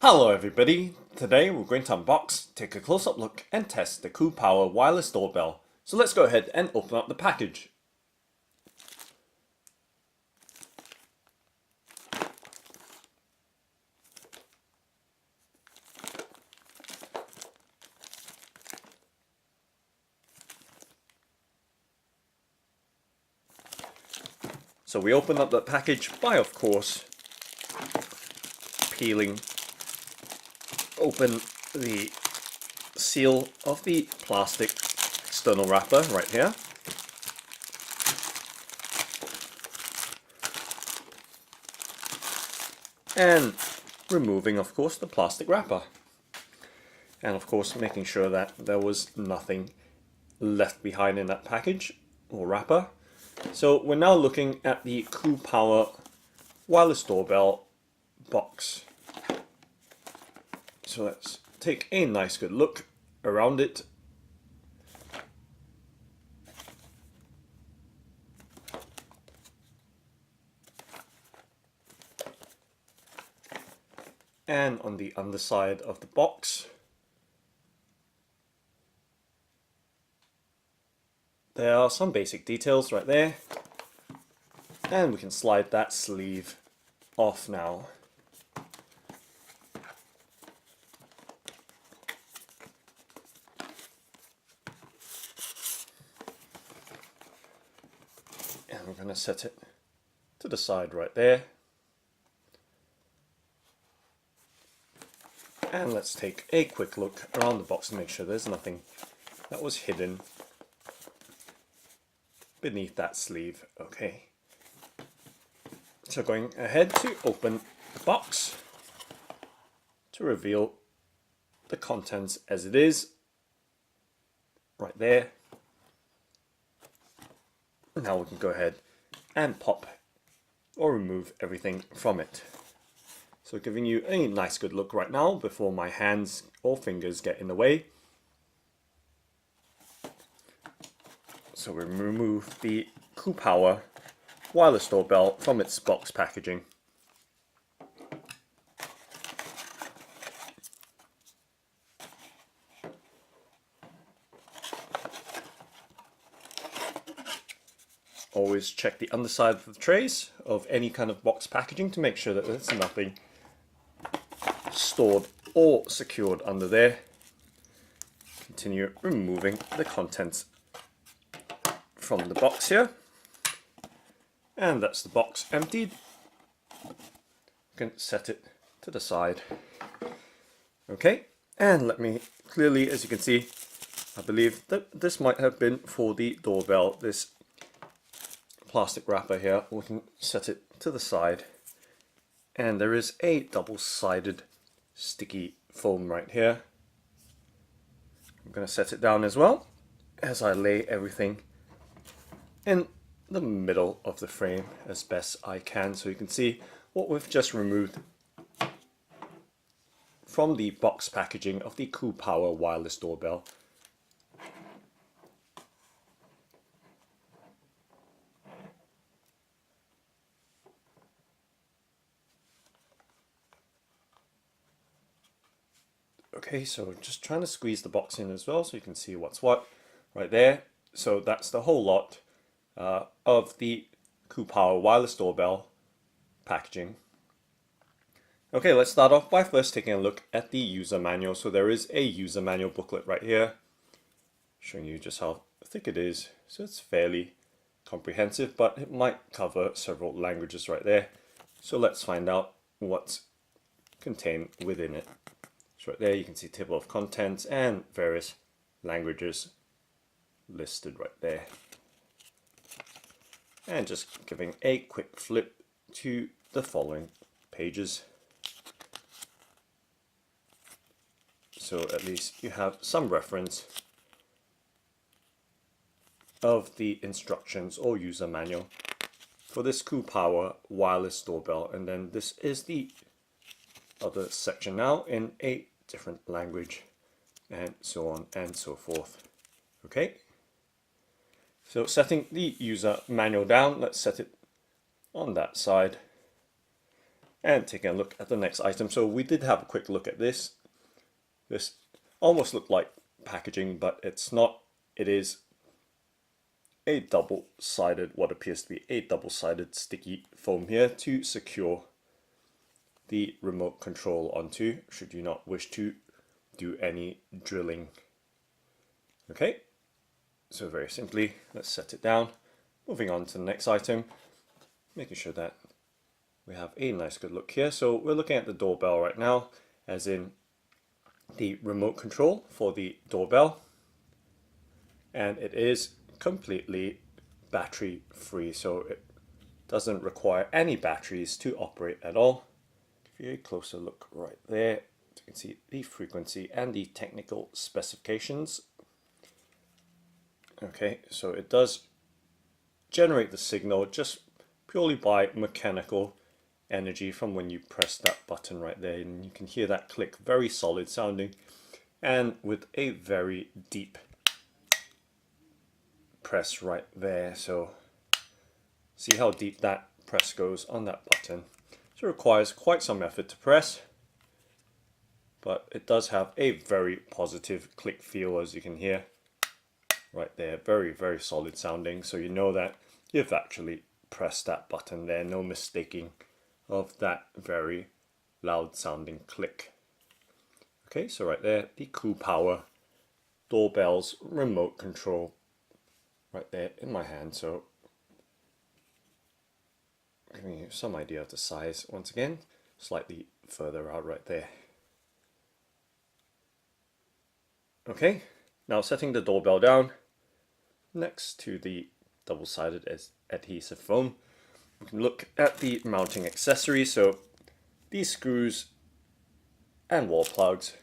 Hello everybody, today we're going to unbox, take a close-up look and test the KooPower Wireless Doorbell. So let's go ahead and open up the package. So we open up the package by, of course, peeling open the seal of the plastic external wrapper right here. And removing, of course, the plastic wrapper. And of course making sure that there was nothing left behind in that package or wrapper. So we're now looking at the KooPower Wireless Doorbell box. So let's take a nice good look around it. And on the underside of the box, there are some basic details right there. And we can slide that sleeve off now. And we're going to set it to the side right there. And let's take a quick look around the box and make sure there's nothing that was hidden beneath that sleeve. Okay. So going ahead to open the box to reveal the contents as it is. Right there. Now we can go ahead and pop or remove everything from it. So giving you a nice good look right now before my hands or fingers get in the way. So we remove the KooPower Wireless Doorbell from its box packaging. Always check the underside of the trays of any kind of box packaging to make sure that there's nothing stored or secured under there. Continue removing the contents from the box here. And that's the box emptied. You can set it to the side. Okay, and let me clearly, as you can see, I believe that this might have been for the doorbell. This plastic wrapper here, we can set it to the side. And there is a double-sided sticky foam right here. I'm going to set it down as well as I lay everything in the middle of the frame as best I can, so you can see what we've just removed from the box packaging of the KooPower Wireless Doorbell. Okay, so just trying to squeeze the box in as well so you can see what's what right there. So that's the whole lot of the KooPower Wireless Doorbell packaging. Okay, let's start off by first taking a look at the user manual. So there is a user manual booklet right here showing you just how thick it is. So it's fairly comprehensive, but it might cover several languages right there. So let's find out what's contained within it. So right there you can see table of contents and various languages listed right there. And just giving a quick flip to the following pages. So at least you have some reference of the instructions or user manual for this KooPower Wireless Doorbell. And then this is the other section now in a different language, and so on and so forth. Okay, so setting the user manual down, let's set it on that side. And taking a look at the next item. So we did have a quick look at this. This almost looked like packaging, but it's not. It is a double-sided, what appears to be a double-sided sticky foam here to secure the remote control onto, should you not wish to do any drilling. Okay, so very simply, let's set it down. Moving on to the next item, making sure that we have a nice good look here. So we're looking at the doorbell right now, as in the remote control for the doorbell, and it is completely battery free, so it doesn't require any batteries to operate at all. Give you a closer look right there. You can see the frequency and the technical specifications. Okay, so it does generate the signal just purely by mechanical energy from when you press that button right there, and you can hear that click, very solid sounding and with a very deep press right there. So see how deep that press goes on that button. So it requires quite some effort to press, but it does have a very positive click feel, as you can hear right there. Very, very solid sounding, so you know that you've actually pressed that button there. No mistaking of that very loud sounding click. Okay, so right there, the KooPower doorbell's remote control right there in my hand. So giving you some idea of the size once again, slightly further out right there. Okay, now setting the doorbell down next to the double-sided adhesive foam, we can look at the mounting accessories. So these screws and wall plugs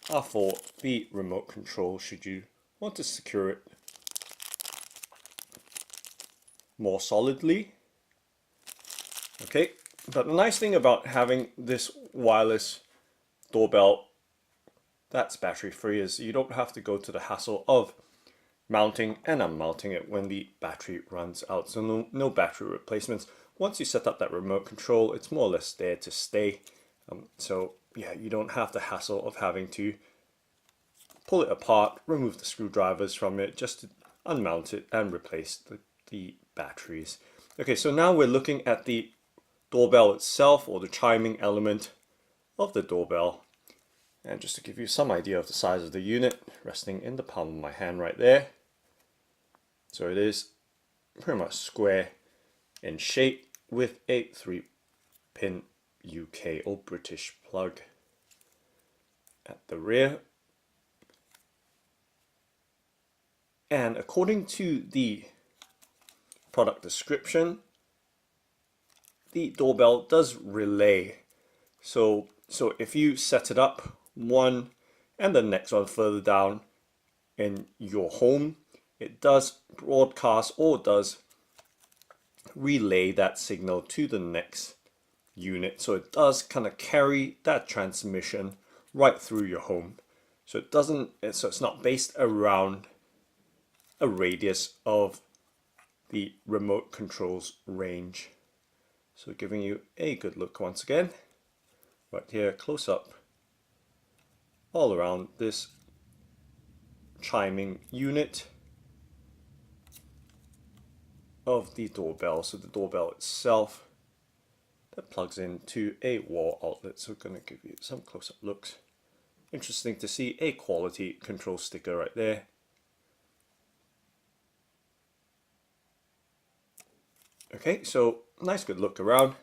are for the remote control should you want to secure it more solidly. Okay, but the nice thing about having this wireless doorbell that's battery free is you don't have to go to the hassle of mounting and unmounting it when the battery runs out. So no battery replacements. Once you set up that remote control, it's more or less there to stay. So yeah, you don't have the hassle of having to pull it apart, remove the screwdrivers from it just to unmount it and replace the batteries. Okay, so now we're looking at the doorbell itself, or the chiming element of the doorbell. And just to give you some idea of the size of the unit, resting in the palm of my hand right there. So it is pretty much square in shape with a 3-pin UK or British plug at the rear. And according to the product description, the doorbell does relay. So if you set it up one and the next one further down in your home, it does broadcast or does relay that signal to the next unit. So it does kind of carry that transmission right through your home. So it's not based around a radius of the remote control's range. So giving you a good look once again, right here, close up, all around this chiming unit of the doorbell. So the doorbell itself, that plugs into a wall outlet. So we're going to give you some close-up looks. Interesting to see a quality control sticker right there. Okay, so nice good look around,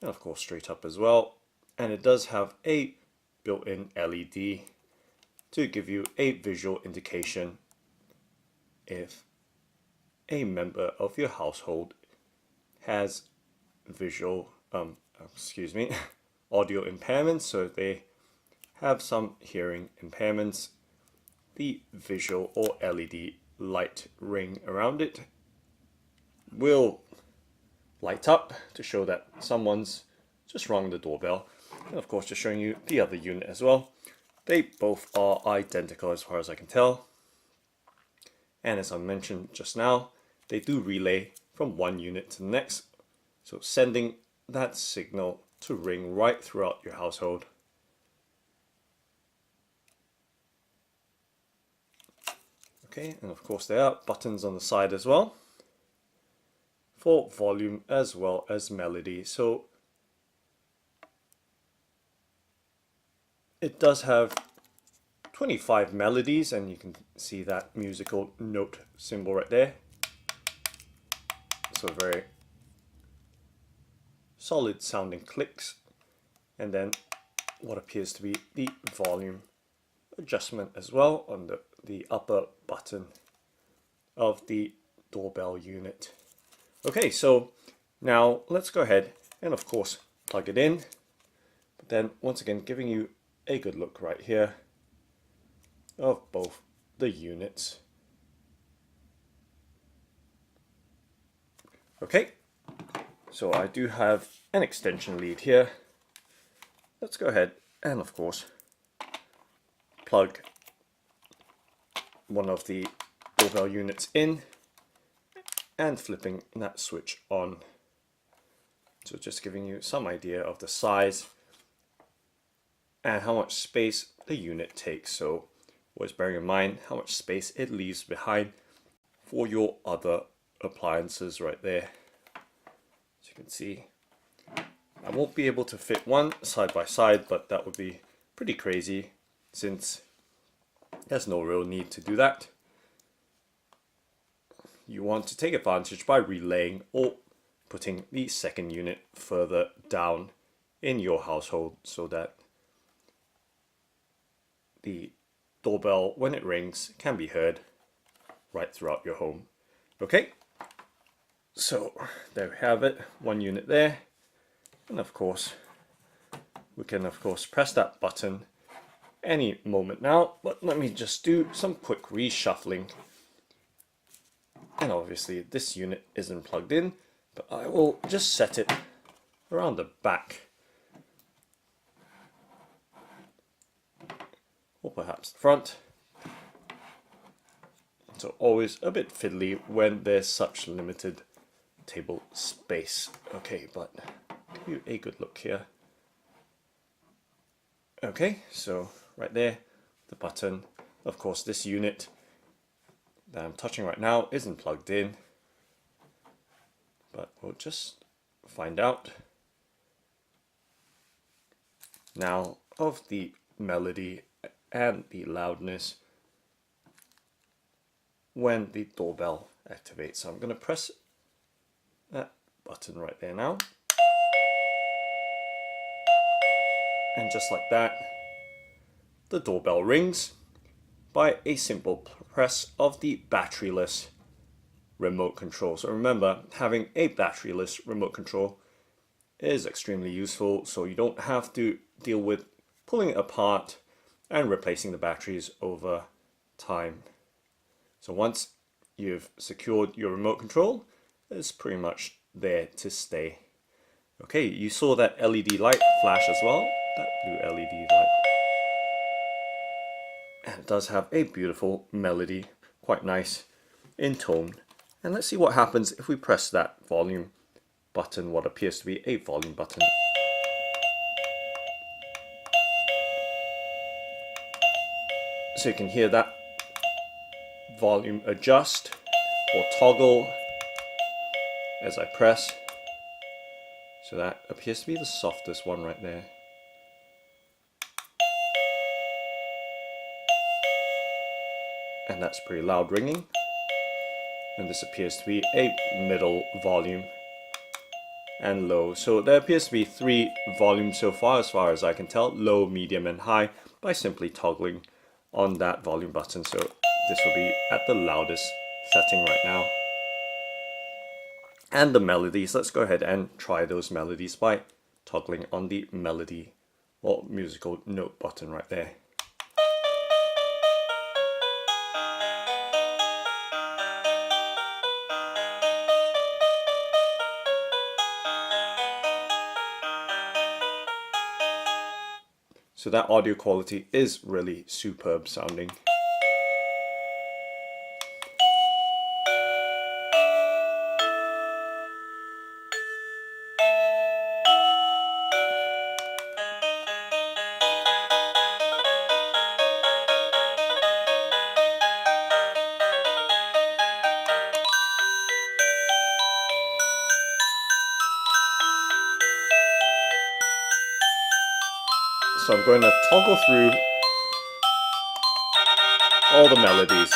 and of course straight up as well. And it does have a built-in LED to give you a visual indication if a member of your household has visual, audio impairments. So if they have some hearing impairments, the visual or LED light ring around it will light up to show that someone's just rung the doorbell. And of course, just showing you the other unit as well. They both are identical as far as I can tell. And as I mentioned just now, they do relay from one unit to the next. So sending that signal to ring right throughout your household. Okay, and of course there are buttons on the side as well for volume as well as melody. So it does have 25 melodies, and you can see that musical note symbol right there. So very solid sounding clicks, and then what appears to be the volume adjustment as well on the upper button of the doorbell unit. Okay, so now let's go ahead and of course plug it in, but then once again giving you a good look right here of both the units. Okay, so I do have an extension lead here. Let's go ahead and of course plug one of the doorbell units in and flipping that switch on. So just giving you some idea of the size and how much space the unit takes. So always bearing in mind how much space it leaves behind for your other appliances right there. As you can see, I won't be able to fit one side by side, but that would be pretty crazy since there's no real need to do that. You want to take advantage by relaying or putting the second unit further down in your household so that the doorbell, when it rings, can be heard right throughout your home. Okay, so there we have it, one unit there, and of course we can of course press that button any moment now, but let me just do some quick reshuffling. And obviously this unit isn't plugged in, but I will just set it around the back, or perhaps the front. So always a bit fiddly when there's such limited table space. Okay, but give you a good look here. Okay, so right there, the button. Of course, this unit that I'm touching right now isn't plugged in, but we'll just find out now of the melody and the loudness when the doorbell activates. So I'm going to press that button right there now, and just like that, the doorbell rings by a simple press of the batteryless remote control. So remember, having a batteryless remote control is extremely useful, so you don't have to deal with pulling it apart and replacing the batteries over time. So once you've secured your remote control, it's pretty much there to stay. Okay, you saw that LED light flash as well, that blue LED light. And it does have a beautiful melody, quite nice in tone. And let's see what happens if we press that volume button, what appears to be a volume button. So you can hear that volume adjust or toggle as I press. So that appears to be the softest one right there. And that's pretty loud ringing. And this appears to be a middle volume and low. So there appears to be 3 volumes so far as I can tell, low, medium and high, by simply toggling on that volume button. So this will be at the loudest setting right now. And the melodies, let's go ahead and try those melodies by toggling on the melody or musical note button right there. So that audio quality is really superb sounding. So I'm going to toggle through all the melodies.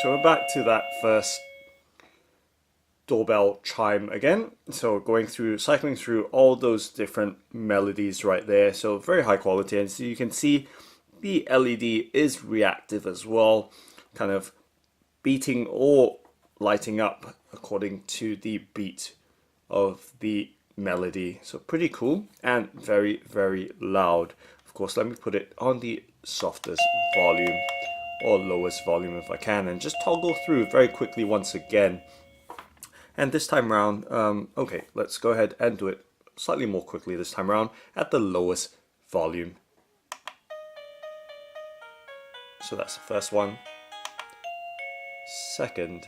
So we're back to that first doorbell chime again. So going through, cycling through all those different melodies right there. So very high quality. And so you can see the LED is reactive as well, kind of beating or lighting up according to the beat of the melody. So pretty cool and very, very loud. Of course, let me put it on the softest volume or lowest volume if I can, and just toggle through very quickly once again. And this time around, okay, let's go ahead and do it slightly more quickly this time around at the lowest volume. So that's the first one. Second.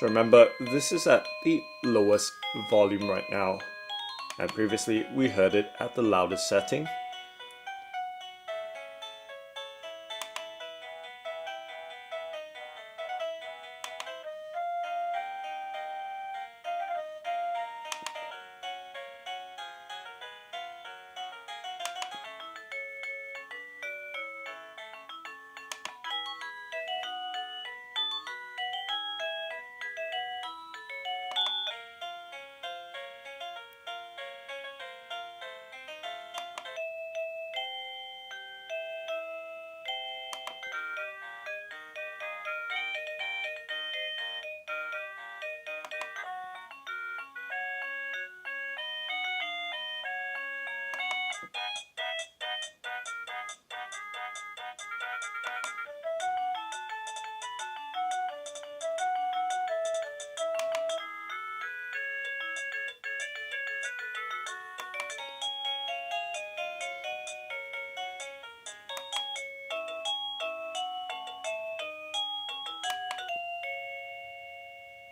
So remember, this is at the lowest volume right now, and previously we heard it at the loudest setting.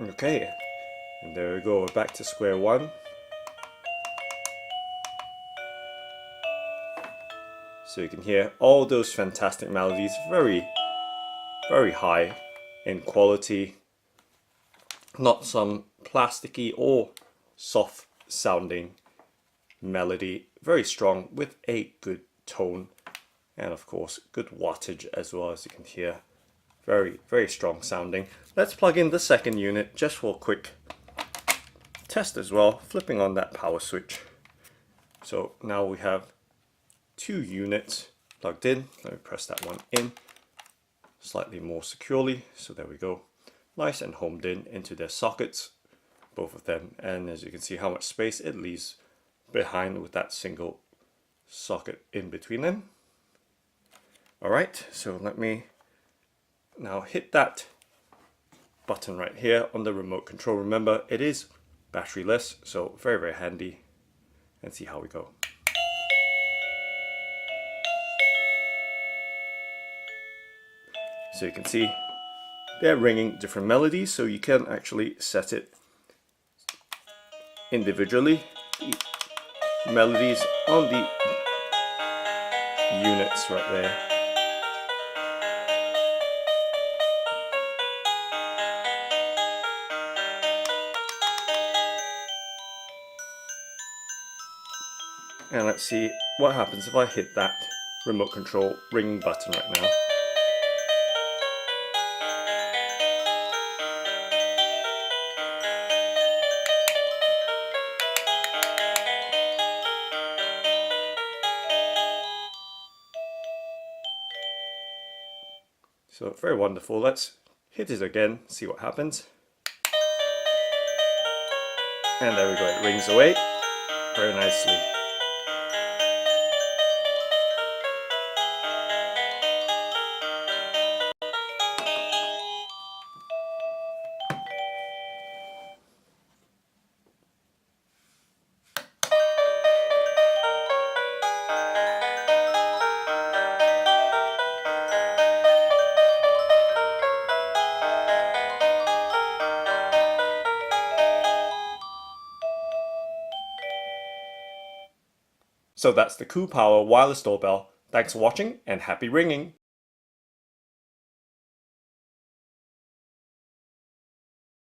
Okay, and there we go, we're back to square one. So you can hear all those fantastic melodies, very high in quality, not some plasticky or soft sounding melody, very strong with a good tone, and of course good wattage as well, as you can hear. Very strong sounding. Let's plug in the second unit just for a quick test as well, flipping on that power switch. So now we have two units plugged in. Let me press that one in slightly more securely. So there we go. Nice and homed in into their sockets, both of them. And as you can see how much space it leaves behind with that single socket in between them. Alright, so let me now hit that button right here on the remote control. Remember, it is batteryless, so very handy, and see how we go. So you can see they're ringing different melodies, so you can actually set it individually, the melodies on the units right there. And let's see what happens if I hit that remote control ringing button right now. So very wonderful. Let's hit it again, see what happens. And there we go, it rings away very nicely. So that's the KooPower Wireless Doorbell. Thanks for watching and happy ringing!